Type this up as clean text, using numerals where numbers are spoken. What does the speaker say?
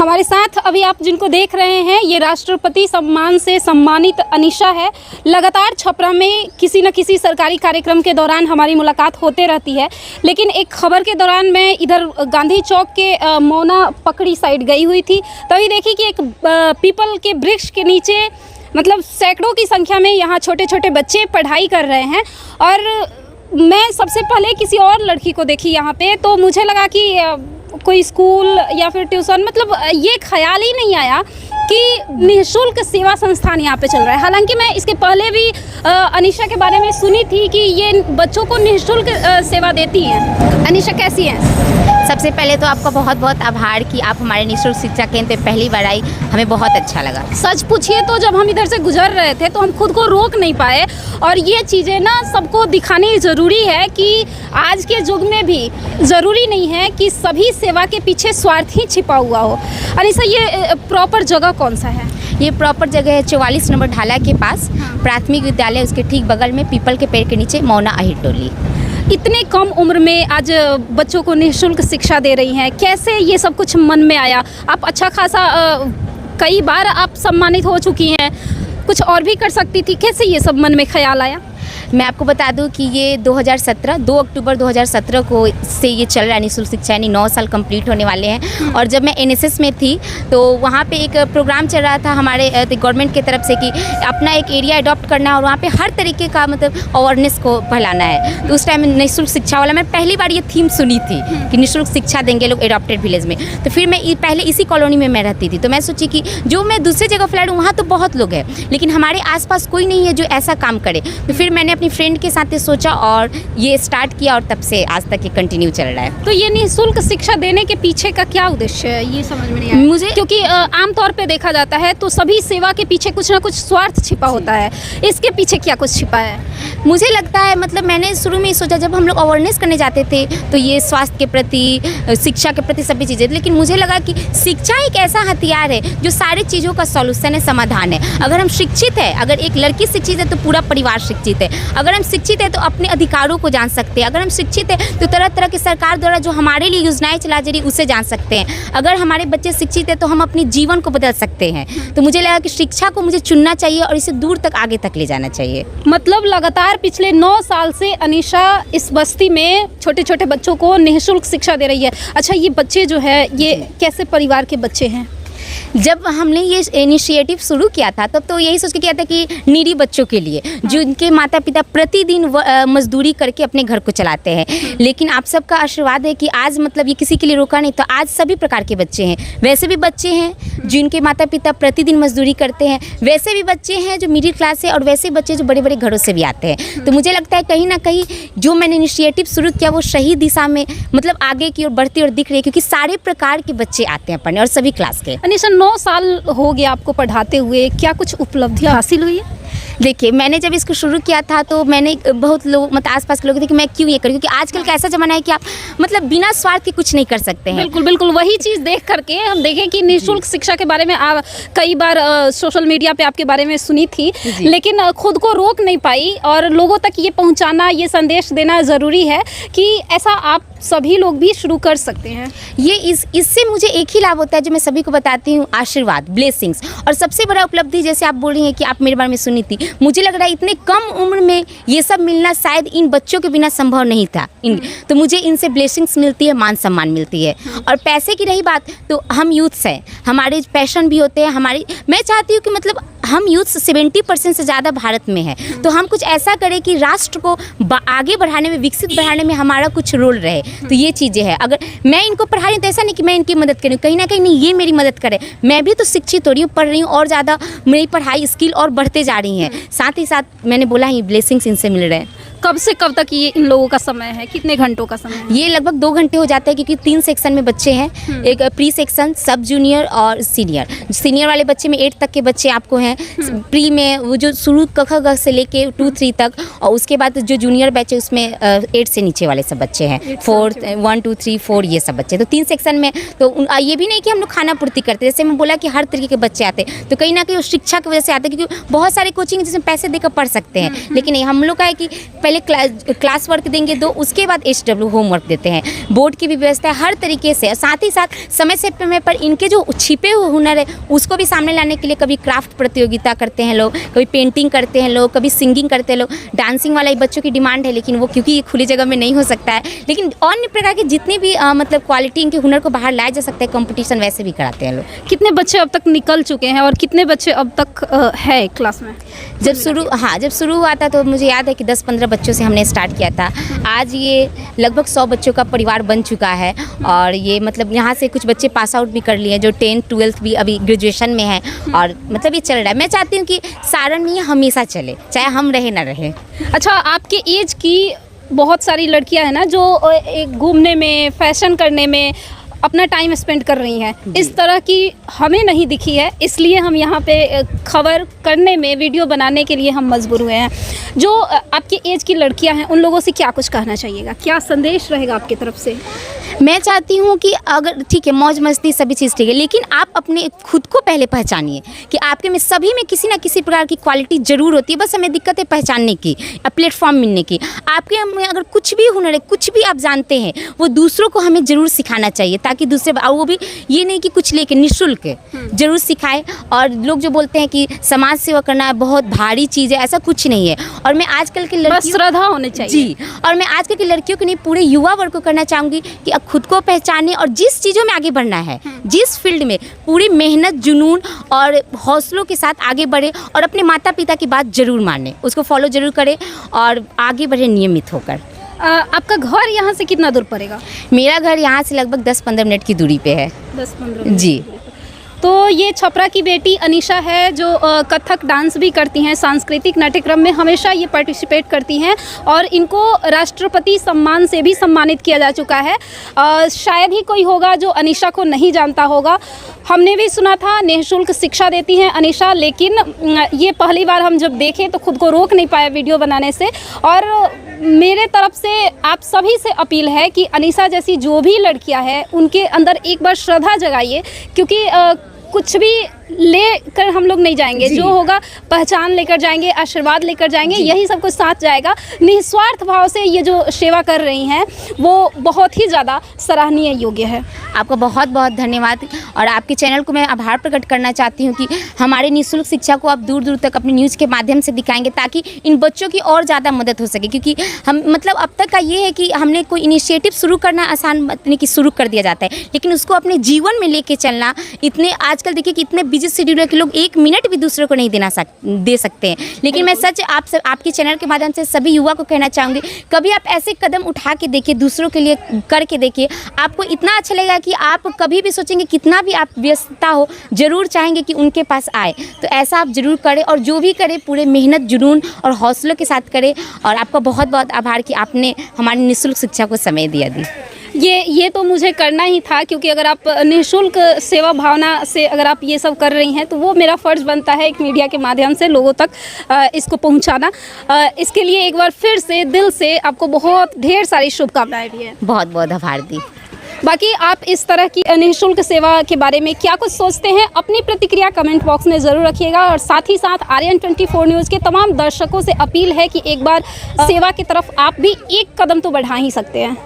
हमारे साथ अभी आप जिनको देख रहे हैं ये राष्ट्रपति सम्मान से सम्मानित अनीशा है। लगातार छपरा में किसी न किसी सरकारी कार्यक्रम के दौरान हमारी मुलाकात होते रहती है, लेकिन एक खबर के दौरान मैं इधर गांधी चौक के मोना पकड़ी साइड गई हुई थी, तभी देखी कि एक पीपल के वृक्ष के नीचे मतलब सैकड़ों की संख्या में यहाँ छोटे छोटे बच्चे पढ़ाई कर रहे हैं। और मैं सबसे पहले किसी और लड़की को देखी यहाँ पे, तो मुझे लगा कि कोई स्कूल या फिर ट्यूशन, मतलब ये ख्याल ही नहीं आया कि निःशुल्क सेवा संस्थान यहाँ पे चल रहा है। हालांकि मैं इसके पहले भी अनीशा के बारे में सुनी थी कि ये बच्चों को निःशुल्क सेवा देती हैं। अनीशा कैसी हैं? सबसे पहले तो आपका बहुत बहुत आभार कि आप हमारे निःशुल्क शिक्षा केंद्र पे पहली बार आई, हमें बहुत अच्छा लगा। सच पूछिए तो जब हम इधर से गुजर रहे थे तो हम खुद को रोक नहीं पाए, और ये चीज़ें ना सबको दिखानी ज़रूरी है कि आज के युग में भी ज़रूरी नहीं है कि सभी सेवा के पीछे स्वार्थ ही छिपा हुआ हो। अनीशा, ये प्रॉपर जगह कौन सा है? ये प्रॉपर जगह है 44 नंबर ढाला के पास, प्राथमिक विद्यालय, उसके ठीक बगल में पीपल के पेड़ के नीचे मौना अहिर टोली। इतने कम उम्र में आज बच्चों को निःशुल्क शिक्षा दे रही हैं, कैसे ये सब कुछ मन में आया? आप अच्छा खासा कई बार आप सम्मानित हो चुकी हैं, कुछ और भी कर सकती थी, कैसे ये सब मन में ख्याल आया? मैं आपको बता दूं कि ये 2017 2 अक्टूबर 2017 को से ये चल रहा है निःशुल्क शिक्षा, यानी 9 साल कंप्लीट होने वाले हैं। और जब मैं एनएसएस में थी तो वहाँ पे एक प्रोग्राम चल रहा था हमारे गवर्नमेंट की तरफ से कि अपना एक एरिया अडॉप्ट करना है और वहाँ पे हर तरीके का मतलब अवेयरनेस को फैलाना है। तो उस टाइम निःशुल्क शिक्षा वाला मैं पहली बार ये थीम सुनी थी कि निःशुल्क शिक्षा देंगे लोग एडॉप्टेड विलेज में। तो फिर मैं पहले इसी कॉलोनी में मैं रहती थी, तो मैं सोची कि जो मैं दूसरी जगह फ्लैट हूँ वहाँ तो बहुत लोग हैं, लेकिन हमारे आसपास कोई नहीं है जो ऐसा काम करे। तो फिर मैंने अपनी फ्रेंड के साथ सोचा और ये स्टार्ट किया, और तब से आज तक ये कंटिन्यू चल रहा है। तो ये निःशुल्क शिक्षा देने के पीछे का क्या उद्देश्य है, ये समझ में नहीं आया मुझे, क्योंकि आमतौर पे देखा जाता है तो सभी सेवा के पीछे कुछ ना कुछ स्वार्थ छिपा होता है, इसके पीछे क्या कुछ छिपा है? मुझे लगता है मतलब मैंने शुरू में सोचा जब हम लोग अवेयरनेस करने जाते थे तो ये स्वास्थ्य के प्रति, शिक्षा के प्रति सभी चीज़ें, लेकिन मुझे लगा कि शिक्षा एक ऐसा हथियार है जो सारी चीज़ों का सॉल्यूशन है, समाधान है। अगर हम शिक्षित है, अगर एक लड़की शिक्षित है तो पूरा परिवार शिक्षित है। अगर हम शिक्षित है तो अपने अधिकारों को जान सकते हैं। अगर हम शिक्षित है तो तरह तरह की सरकार द्वारा जो हमारे लिए योजनाएं चला जा रही उसे जान सकते हैं। अगर हमारे बच्चे शिक्षित है तो हम अपने जीवन को बदल सकते हैं। तो मुझे लगा कि शिक्षा को मुझे चुनना चाहिए और इसे दूर तक, आगे तक ले जाना चाहिए। मतलब लगातार पिछले 9 साल से अनीशा इस बस्ती में छोटे छोटे बच्चों को निःशुल्क शिक्षा दे रही है। अच्छा, ये बच्चे जो है ये कैसे परिवार के बच्चे हैं? जब हमने ये इनिशिएटिव शुरू किया था तब तो यही सोच के किया था कि नीडी बच्चों के लिए, जिनके माता पिता प्रतिदिन मजदूरी करके अपने घर को चलाते हैं। लेकिन आप सबका आशीर्वाद है कि आज मतलब ये किसी के लिए रोका नहीं, तो आज सभी प्रकार के बच्चे हैं। वैसे भी बच्चे हैं जिनके माता पिता प्रतिदिन मजदूरी करते हैं, वैसे भी बच्चे हैं जो मिडिल क्लास है, और वैसे बच्चे जो बड़े बड़े घरों से भी आते हैं। तो मुझे लगता है कहीं ना कहीं जो मैंने इनिशिएटिव शुरू किया वो सही दिशा में मतलब आगे की ओर बढ़ती और दिख रही है, क्योंकि सारे प्रकार के बच्चे आते हैं पढ़ने और सभी क्लास के। अनीशा, 9 साल हो गया आपको पढ़ाते हुए, क्या कुछ उपलब्धियां हासिल हुई है? देखिए, मैंने जब इसको शुरू किया था तो मैंने बहुत लोग मतलब आसपास के लोग थे कि मैं क्यों ये करूँ, क्योंकि आजकल का ऐसा ज़माना है कि आप मतलब बिना स्वार्थ के कुछ नहीं कर सकते हैं। बिल्कुल बिल्कुल, वही चीज़ देख करके हम देखें कि निःशुल्क शिक्षा के बारे में कई बार सोशल मीडिया पे आपके बारे में सुनी थी, लेकिन खुद को रोक नहीं पाई, और लोगों तक ये पहुंचाना, ये संदेश देना ज़रूरी है कि ऐसा आप सभी लोग भी शुरू कर सकते हैं। ये इससे मुझे एक ही लाभ होता है जो मैं सभी को बताती हूँ, आशीर्वाद, ब्लेसिंग्स। और सबसे बड़ा उपलब्धि, जैसे आप बोल रही हैं कि आप मेरे बारे में सुनी थी, मुझे लग रहा है इतने कम उम्र में ये सब मिलना शायद इन बच्चों के बिना संभव नहीं था। तो मुझे इनसे ब्लेसिंग्स मिलती है, मान सम्मान मिलती है। और पैसे की रही बात, तो हम यूथ्स हैं, हमारे पैशन भी होते हैं, मैं चाहती हूँ कि मतलब हम यूथ 70% से ज़्यादा भारत में है, तो हम कुछ ऐसा करें कि राष्ट्र को आगे बढ़ाने में, विकसित बढ़ाने में हमारा कुछ रोल रहे। तो ये चीज़ें हैं। अगर मैं इनको पढ़ा रही हूँ तो ऐसा नहीं कि मैं इनकी मदद करूँ, कहीं ना कहीं नहीं, ये मेरी मदद करे। मैं भी तो शिक्षित हो रही हूँ, पढ़ रही हूँ, और ज़्यादा मेरी पढ़ाई स्किल और बढ़ते जा रही हैं। साथ ही साथ मैंने बोला ये ब्लेसिंग्स इनसे मिल रहे हैं। कब से कब तक ये इन लोगों का समय है, कितने घंटों का समय है? ये लगभग 2 घंटे हो जाते हैं, क्योंकि 3 सेक्शन में बच्चे हैं, एक प्री सेक्शन, सब जूनियर और सीनियर। सीनियर वाले बच्चे में 8 तक के बच्चे आपको हैं, प्री में वो जो शुरू क ख ग से लेके 2-3 तक, और उसके बाद जो जूनियर बैच है उसमें 8 से नीचे वाले सब बच्चे हैं, 4 1 2 3 4 ये सब बच्चे। तो 3 सेक्शन में तो ये भी नहीं कि हम लोग खाना पूर्ति करते, जैसे मैं बोला कि हर तरीके के बच्चे आते हैं, तो कहीं ना कहीं शिक्षा की वजह से आते हैं, क्योंकि बहुत सारे कोचिंग जिसमें पैसे देकर पढ़ सकते हैं। लेकिन हम लोग का है कि पहले क्लास वर्क देंगे 2, उसके बाद HW होमवर्क देते हैं। बोर्ड की भी व्यवस्था है हर तरीके से। और साथ ही साथ समय से समय पर इनके जो छिपे हुए हुनर है उसको भी सामने लाने के लिए कभी क्राफ्ट प्रतियोगिता करते हैं लोग, कभी पेंटिंग करते हैं लोग, कभी सिंगिंग करते हैं लोग। डांसिंग वाला ही बच्चों की डिमांड है, लेकिन वो क्योंकि ये खुली जगह में नहीं हो सकता है, लेकिन अन्य प्रकार के जितने भी मतलब क्वालिटी इनके हुनर को बाहर लाया जा सकता है, कंपटीशन वैसे भी कराते हैं लोग। कितने बच्चे अब तक निकल चुके हैं और कितने बच्चे अब तक है क्लास में? जब शुरू हुआ था तो मुझे याद है कि 10-15 बच्चों से हमने स्टार्ट किया था। आज ये लगभग 100 बच्चों का परिवार बन चुका है। और ये मतलब यहाँ से कुछ बच्चे पास आउट भी कर लिए हैं, जो 10th 12th भी अभी ग्रेजुएशन में है। और मतलब ये चल रहा है। मैं चाहती हूँ कि सारण में ये हमेशा चले, चाहे हम रहे ना रहे। अच्छा, आपके एज की बहुत सारी लड़कियां हैं ना जो एक घूमने में, फैशन करने में अपना टाइम स्पेंड कर रही हैं, इस तरह की हमें नहीं दिखी है, इसलिए हम यहाँ पे खबर करने में, वीडियो बनाने के लिए हम मजबूर हुए हैं। जो आपके एज की लड़कियां हैं उन लोगों से क्या कुछ कहना चाहिएगा, क्या संदेश रहेगा आपकी तरफ से? मैं चाहती हूँ कि अगर ठीक है मौज मस्ती सभी चीज़ ठीक है, लेकिन आप अपने खुद को पहले पहचानिए कि आपके में सभी में किसी ना किसी प्रकार की क्वालिटी ज़रूर होती है। बस हमें दिक्कत है पहचानने की, प्लेटफॉर्म मिलने की। आपके में अगर कुछ भी हुनर है, कुछ भी आप जानते हैं, वो दूसरों को हमें ज़रूर सिखाना चाहिए, ताकि दूसरे और वो भी ये नहीं कि कुछ लेके निःशुल्क ज़रूर सिखाए। और लोग जो बोलते हैं कि समाज सेवा करना बहुत भारी चीज़ है, ऐसा कुछ नहीं है। और मैं आजकल के बस श्रद्धा होनी चाहिए। जी, और मैं आजकल की लड़कियों के नहीं, पूरे युवा वर्ग को करना चाहूँगी कि आप खुद को पहचाने और जिस चीज़ों में आगे बढ़ना है, जिस फील्ड में, पूरी मेहनत, जुनून और हौसलों के साथ आगे बढ़े और अपने माता पिता की बात ज़रूर माने, उसको फॉलो ज़रूर करें और आगे बढ़े नियमित होकर। आपका घर यहाँ से कितना दूर पड़ेगा? मेरा घर यहाँ से लगभग 10-15 मिनट की दूरी पे है। 10-15 मिनट जी। तो ये छपरा की बेटी अनीशा है जो कथक डांस भी करती हैं, सांस्कृतिक नाट्यक्रम में हमेशा ये पार्टिसिपेट करती हैं और इनको राष्ट्रपति सम्मान से भी सम्मानित किया जा चुका है। शायद ही कोई होगा जो अनीशा को नहीं जानता होगा। हमने भी सुना था निःशुल्क शिक्षा देती हैं अनीशा, लेकिन ये पहली बार हम जब देखे तो खुद को रोक नहीं पाए वीडियो बनाने से। और मेरे तरफ से आप सभी से अपील है कि अनीशा जैसी जो भी लड़कियां हैं उनके अंदर एक बार श्रद्धा जगाइए, क्योंकि कुछ भी लेकर हम लोग नहीं जाएंगे, जो होगा पहचान लेकर जाएंगे, आशीर्वाद लेकर जाएंगे, यही सब कुछ साथ जाएगा। निस्वार्थ भाव से ये जो सेवा कर रही हैं वो बहुत ही ज़्यादा सराहनीय योग्य है। आपका बहुत बहुत धन्यवाद। और आपके चैनल को मैं आभार प्रकट करना चाहती हूँ कि हमारे निःशुल्क शिक्षा को आप दूर दूर तक अपनी न्यूज़ के माध्यम से दिखाएंगे, ताकि इन बच्चों की और ज़्यादा मदद हो सके। क्योंकि हम मतलब अब तक का ये है कि हमने कोई इनिशिएटिव शुरू करना आसान नहीं कि शुरू कर दिया जाता है, लेकिन उसको अपने जीवन में लेके चलना इतने आजकल देखिए कि इतने बिजी शेड्यूल के लोग 1 मिनट भी दूसरों को नहीं दे सकते हैं। लेकिन मैं सच आपके चैनल के माध्यम से सभी युवा को कहना चाहूँगी, कभी आप ऐसे कदम उठा के देखिए, दूसरों के लिए करके देखिए, आपको इतना अच्छा लगेगा कि आप कभी भी सोचेंगे कितना भी आप व्यस्तता हो, ज़रूर चाहेंगे कि उनके पास आए। तो ऐसा आप ज़रूर करें और जो भी करें पूरे मेहनत, जुनून और हौसलों के साथ करें। और आपका बहुत बहुत आभार कि आपने हमारी निःशुल्क शिक्षा को समय दिया दी। ये तो मुझे करना ही था, क्योंकि अगर आप निःशुल्क सेवा भावना से अगर आप ये सब कर रही हैं तो वो मेरा फ़र्ज़ बनता है एक मीडिया के माध्यम से लोगों तक इसको पहुंचाना। इसके लिए एक बार फिर से दिल से आपको बहुत ढेर सारी शुभकामनाएं दी हैं। बहुत बहुत आभार दी। बाकी आप इस तरह की निःशुल्क सेवा के बारे में क्या कुछ सोचते हैं, अपनी प्रतिक्रिया कमेंट बॉक्स में ज़रूर रखिएगा। और साथ ही साथ आर्यन 24 न्यूज़ के तमाम दर्शकों से अपील है कि एक बार सेवा की तरफ आप भी एक कदम तो बढ़ा ही सकते हैं।